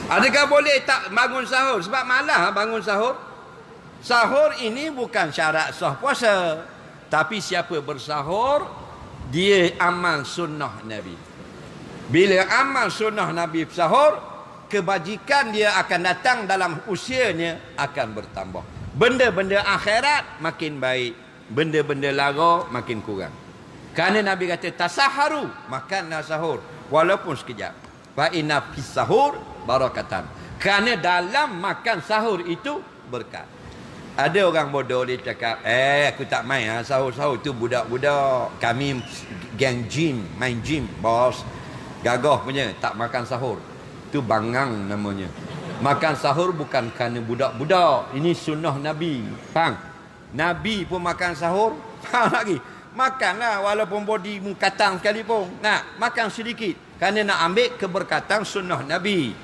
Adakah boleh tak bangun sahur? Sebab malah bangun sahur. Sahur ini bukan syarat sah puasa. Tapi siapa bersahur, dia amal sunnah Nabi. Bila amal sunnah Nabi sahur, kebajikan dia akan datang dalam usianya akan bertambah. Benda-benda akhirat makin baik. Benda-benda lara makin kurang. Kerana Nabi kata, tasaharu, makanlah sahur. Walaupun sekejap. Fa inna fis sahur barakatan. Kerana dalam makan sahur itu berkat. Ada orang bodoh dia cakap, aku tak main sahur-sahur tu budak-budak. Kami geng gym, main gym, bos. Gagah punya, tak makan sahur. Tu bangang namanya. Makan sahur bukan kerana budak-budak. Ini sunnah Nabi. Faham? Nabi pun makan sahur. Faham lagi? Makanlah walaupun body katang sekalipun. Nak makan sedikit. Kerana nak ambil keberkatan sunnah Nabi.